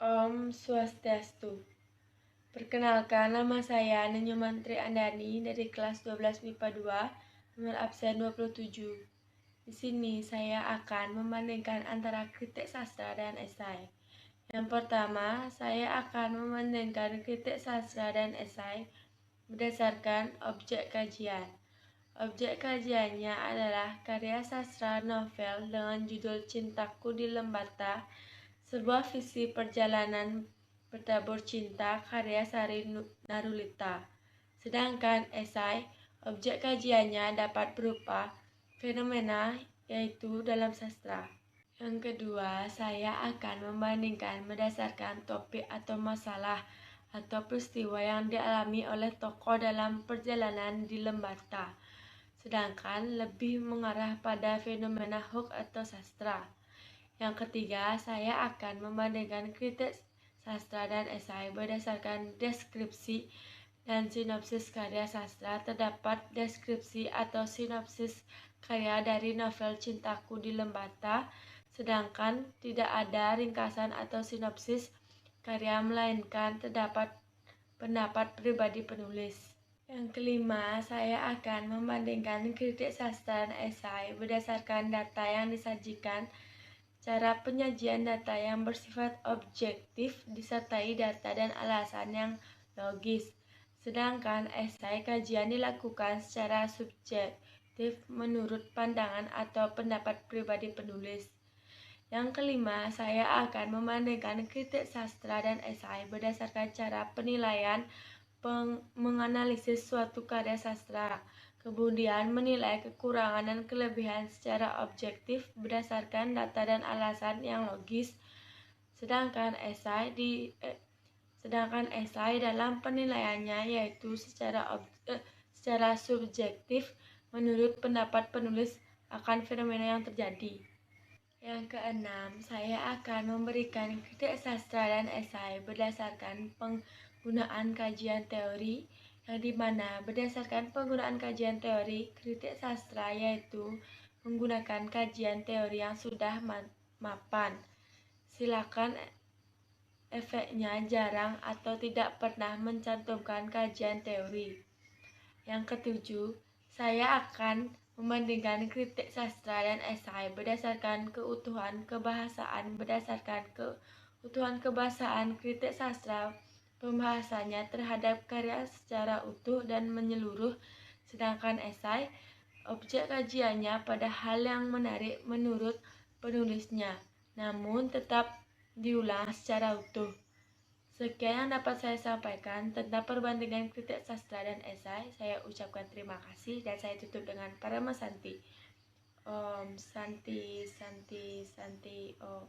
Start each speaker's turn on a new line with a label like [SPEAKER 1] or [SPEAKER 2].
[SPEAKER 1] Om Swastiastu. Perkenalkan, nama saya Nyoman Andani dari kelas 12 MIPA 2, nomor absen 27. Di sini saya akan membandingkan antara kritik sastra dan esai. Yang pertama, saya akan membandingkan kritik sastra dan esai berdasarkan objek kajian. Objek kajiannya adalah karya sastra novel dengan judul Cintaku di Lembata, sebuah visi perjalanan bertabur cinta karya Sari Narulita. Sedangkan esai, objek kajiannya dapat berupa fenomena, yaitu dalam sastra. Yang kedua, saya akan membandingkan berdasarkan topik atau masalah atau peristiwa yang dialami oleh tokoh dalam perjalanan di Lembata. Sedangkan lebih mengarah pada fenomena hoax atau sastra. Yang ketiga, saya akan membandingkan kritik sastra dan esai berdasarkan deskripsi dan sinopsis karya sastra. Terdapat deskripsi atau sinopsis karya dari novel Cintaku di Lembata, sedangkan tidak ada ringkasan atau sinopsis karya, melainkan terdapat pendapat pribadi penulis. Yang kelima, saya akan membandingkan kritik sastra dan esai berdasarkan data yang disajikan, cara penyajian data yang bersifat objektif disertai data dan alasan yang logis. Sedangkan esai kajian dilakukan secara subjektif menurut pandangan atau pendapat pribadi penulis. Yang kelima, saya akan membandingkan kritik sastra dan esai berdasarkan cara penilaian menganalisis suatu karya sastra, kemudian menilai kekurangan dan kelebihan secara objektif berdasarkan data dan alasan yang logis. Sedangkan esai dalam penilaiannya yaitu secara subjektif menurut pendapat penulis akan fenomena yang terjadi. Yang keenam, saya akan memberikan kritik sastra dan esai berdasarkan penggunaan kajian teori, yang dimana berdasarkan penggunaan kajian teori, kritik sastra yaitu menggunakan kajian teori yang sudah mapan. Silakan efeknya jarang atau tidak pernah mencantumkan kajian teori. Yang ketujuh, saya akan membandingkan kritik sastra dan esai berdasarkan keutuhan kebahasaan. Berdasarkan keutuhan kebahasaan, kritik sastra pembahasannya terhadap karya secara utuh dan menyeluruh, sedangkan esai, objek kajiannya pada hal yang menarik menurut penulisnya, namun tetap diulang secara utuh. Sekian yang dapat saya sampaikan tentang perbandingan kritik sastra dan esai. Saya ucapkan terima kasih dan saya tutup dengan Parama Santi. Om Santi Santi Santi Om.